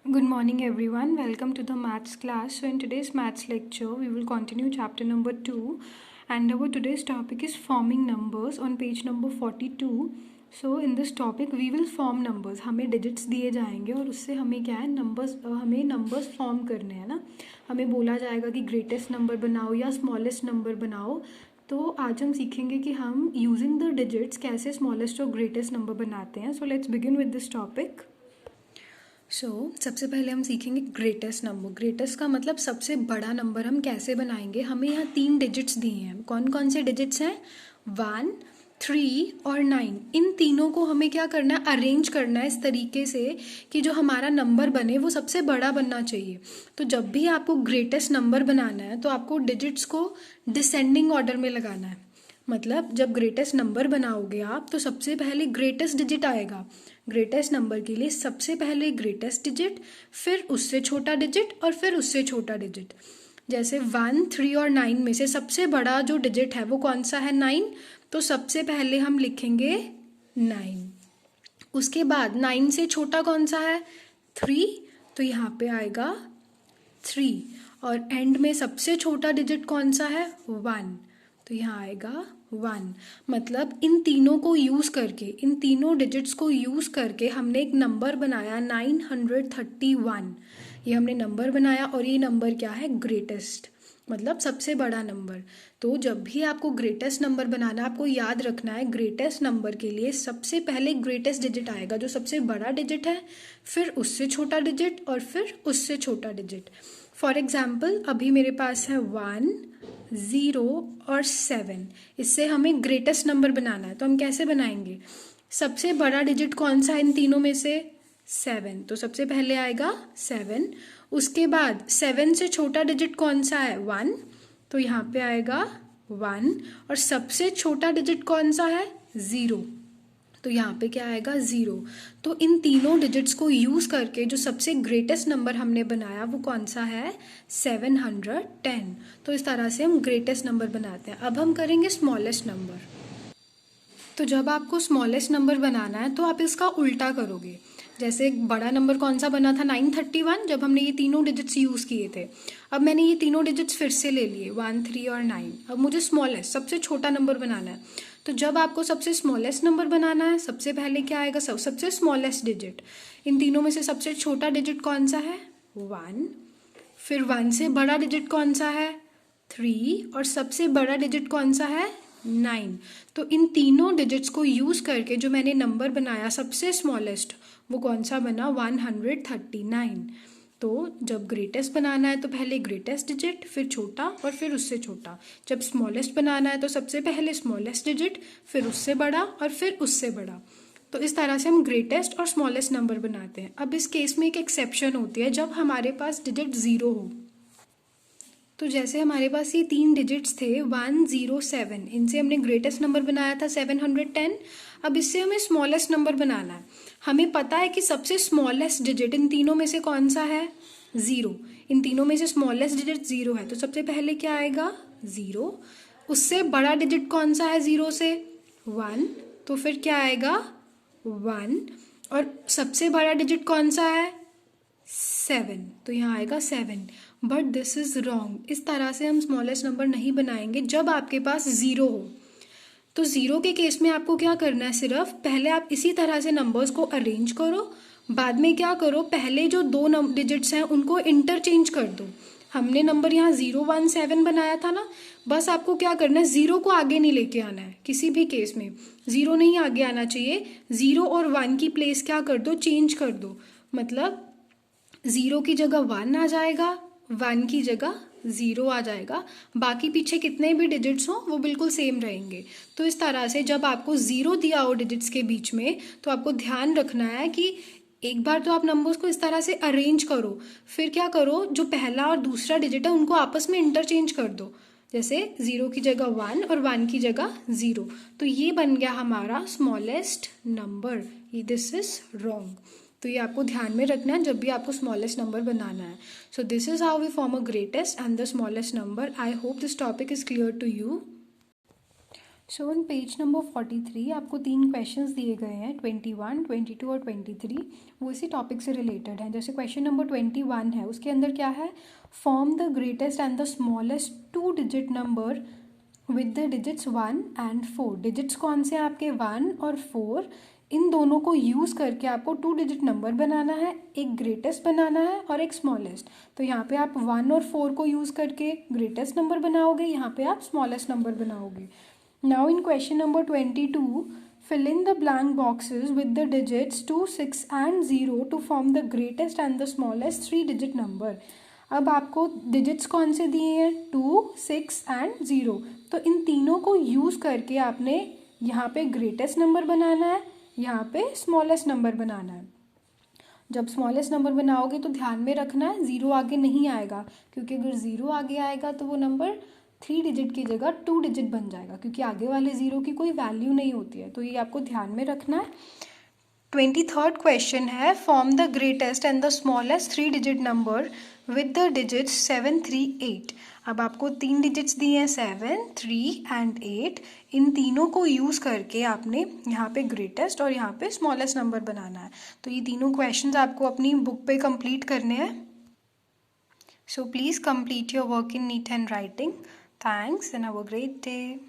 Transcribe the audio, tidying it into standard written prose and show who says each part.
Speaker 1: Good morning everyone. Welcome to the maths class. So in today's maths lecture we will continue chapter number 2 and our today's topic is forming numbers on page number 42. So in this topic we will form numbers. हमें digits दिए जाएंगे और उससे हमें क्या है हमें numbers form करने हैं ना. हमें बोला जाएगा कि greatest number बनाओ या smallest number बनाओ. तो आज हम सीखेंगे कि हम using the digits कैसे smallest और greatest number बनाते हैं. So let's begin with this topic. सबसे पहले हम सीखेंगे ग्रेटेस्ट नंबर. ग्रेटेस्ट का मतलब सबसे बड़ा नंबर हम कैसे बनाएंगे. हमें यहाँ 3 डिजिट्स दिए हैं. कौन कौन से डिजिट्स हैं? 1, 3 और 9. इन तीनों को हमें क्या करना है? अरेंज करना है इस तरीके से कि जो हमारा नंबर बने वो सबसे बड़ा बनना चाहिए. तो जब भी आपको ग्रेटेस्ट नंबर बनाना है तो आपको डिजिट्स को डिसेंडिंग ऑर्डर में लगाना है. मतलब जब ग्रेटेस्ट नंबर बनाओगे आप तो सबसे पहले ग्रेटेस्ट डिजिट आएगा. ग्रेटेस्ट नंबर के लिए सबसे पहले ग्रेटेस्ट डिजिट, फिर उससे छोटा डिजिट और फिर उससे छोटा डिजिट. जैसे 1, 3 और 9 में से सबसे बड़ा जो डिजिट है वो कौन सा है? 9. तो सबसे पहले हम लिखेंगे 9. उसके बाद 9 से छोटा कौन सा है? 3. तो यहाँ पे आएगा 3. और एंड में सबसे छोटा डिजिट कौन सा है? 1. तो यहाँ आएगा 1. मतलब इन तीनों को यूज़ करके, इन तीनों डिजिट्स को यूज़ करके हमने एक नंबर बनाया 931. ये हमने नंबर बनाया और ये नंबर क्या है? ग्रेटेस्ट, मतलब सबसे बड़ा नंबर. तो जब भी आपको ग्रेटेस्ट नंबर बनाना है आपको याद रखना है ग्रेटेस्ट नंबर के लिए सबसे पहले ग्रेटेस्ट डिजिट आएगा जो सबसे बड़ा डिजिट है, फिर उससे छोटा डिजिट और फिर उससे छोटा डिजिट. फॉर एग्जाम्पल अभी मेरे पास है 1, 0 और 7. इससे हमें ग्रेटेस्ट नंबर बनाना है. तो हम कैसे बनाएंगे? सबसे बड़ा डिजिट कौन सा है इन तीनों में से? 7. तो सबसे पहले आएगा 7. उसके बाद 7 से छोटा डिजिट कौन सा है? 1. तो यहाँ पे आएगा 1. और सबसे छोटा डिजिट कौन सा है? 0. तो यहाँ पे क्या आएगा? 0. तो इन तीनों डिजिट्स को यूज़ करके जो सबसे ग्रेटेस्ट नंबर हमने बनाया वो कौन सा है? 710. तो इस तरह से हम ग्रेटेस्ट नंबर बनाते हैं. अब हम करेंगे स्मॉलेस्ट नंबर. तो जब आपको स्मॉलेस्ट नंबर बनाना है तो आप इसका उल्टा करोगे. जैसे एक बड़ा नंबर कौन सा बना था? 931, जब हमने ये तीनों डिजिट्स यूज़ किए थे. अब मैंने ये तीनों डिजिट्स फिर से ले लिए 1, 3 और 9. अब मुझे स्मॉलेस्ट, सबसे छोटा नंबर बनाना है. तो जब आपको सबसे स्मॉलेस्ट नंबर बनाना है सबसे पहले क्या आएगा? सबसे स्मॉलेस्ट डिजिट. इन तीनों में से सबसे छोटा डिजिट कौन सा है? 1. फिर 1 से बड़ा डिजिट कौन सा है? 3. और सबसे बड़ा डिजिट कौन सा है? 9. तो इन तीनों डिजिट्स को यूज़ करके जो मैंने नंबर बनाया सबसे स्मॉलेस्ट वो कौन सा बना? 139. तो जब ग्रेटेस्ट बनाना है तो पहले ग्रेटेस्ट डिजिट, फिर छोटा और फिर उससे छोटा. जब स्मॉलेस्ट बनाना है तो सबसे पहले स्मॉलेस्ट डिजिट, फिर उससे बड़ा और फिर उससे बड़ा. तो इस तरह से हम ग्रेटेस्ट और स्मॉलेस्ट नंबर बनाते हैं. अब इस केस में एक एक्सेप्शन होती है जब हमारे पास डिजिट 0 हो. तो जैसे हमारे पास ये 3 डिजिट्स थे 1, 0, 7, इनसे हमने ग्रेटेस्ट नंबर बनाया था 710. अब इससे हमें स्मॉलेस्ट नंबर बनाना है. हमें पता है कि सबसे स्मॉलेस्ट डिजिट इन तीनों में से कौन सा है? 0. इन तीनों में से स्मॉलेस्ट डिजिट 0 है. तो सबसे पहले क्या आएगा? 0. उससे बड़ा डिजिट कौन सा है 0 से? 1. तो फिर क्या आएगा? 1. और सबसे बड़ा डिजिट कौन सा है? 7. तो यहाँ आएगा 7. But this is wrong. इस तरह से हम स्मॉलेस्ट नंबर नहीं बनाएंगे जब आपके पास 0 हो. तो 0 के केस में आपको क्या करना है? सिर्फ पहले आप इसी तरह से नंबर्स को अरेंज करो. बाद में क्या करो? पहले जो 2 डिजिट्स हैं उनको इंटरचेंज कर दो. हमने नंबर यहाँ 0, 1, 7 बनाया था ना. बस आपको क्या करना है? 0 को आगे नहीं लेके आना है. किसी भी केस में 0 नहीं आगे आना चाहिए. 0 और 1 की प्लेस क्या कर दो? चेंज कर दो. मतलब 0 की जगह 1 आ जाएगा, 1 की जगह 0 आ जाएगा. बाकी पीछे कितने भी डिजिट्स हों वो बिल्कुल सेम रहेंगे. तो इस तरह से जब आपको 0 दिया हो डिजिट्स के बीच में तो आपको ध्यान रखना है कि एक बार तो आप नंबर्स को इस तरह से अरेंज करो. फिर क्या करो? जो पहला और दूसरा डिजिट है उनको आपस में इंटरचेंज कर दो. जैसे 0 की जगह 1 और 1 की जगह 0. तो ये बन गया हमारा smallest number. This is wrong. तो ये आपको ध्यान में रखना है जब भी आपको स्मॉलेस्ट नंबर बनाना है. So this is how we form a greatest and the smallest number. I hope this topic is clear to you. So on page number 43 आपको 3 क्वेश्चंस दिए गए हैं, 21, 22 और 23। वो इसी टॉपिक से रिलेटेड हैं। जैसे क्वेश्चन नंबर 21 है, उसके अंदर क्या है, form the greatest and the smallest 2 digit number with the digits 1 and 4। Digits कौन से हैं आपके, 1 और 4। इन दोनों को यूज़ करके आपको 2 डिजिट नंबर बनाना है, एक ग्रेटेस्ट बनाना है और एक स्मॉलेस्ट। तो यहाँ पे आप 1 और 4 को यूज़ करके ग्रेटेस्ट नंबर बनाओगे, यहाँ पे आप स्मॉलेस्ट नंबर बनाओगे। Now in question number 22, fill in the blank boxes with the digits 2, 6 and 0 to form the greatest and the smallest 3 digit number। अब आपको डिजिट्स कौन से दिए हैं, 2, 6 एंड 0। तो इन तीनों को यूज़ करके आपने यहाँ पे ग्रेटेस्ट नंबर बनाना है, यहाँ पे स्मॉलेस्ट नंबर बनाना है। जब स्मॉलेस्ट नंबर बनाओगे तो ध्यान में रखना है 0 आगे नहीं आएगा, क्योंकि अगर 0 आगे आएगा तो वो नंबर 3 डिजिट की जगह 2 डिजिट बन जाएगा, क्योंकि आगे वाले 0 की कोई वैल्यू नहीं होती है। तो ये आपको ध्यान में रखना है। 23rd क्वेश्चन है, form the greatest and the smallest 3 digit number with the digits 7, 3, 8। अब आपको 3 डिजिट्स दिए हैं, 7, 3 एंड 8। इन तीनों को यूज़ करके आपने यहाँ पे ग्रेटेस्ट और यहाँ पे स्मॉलेस्ट नंबर बनाना है। तो ये तीनों क्वेश्चंस आपको अपनी बुक पे कंप्लीट करने हैं। So please complete your work in neat handwriting. Thanks and have a great day.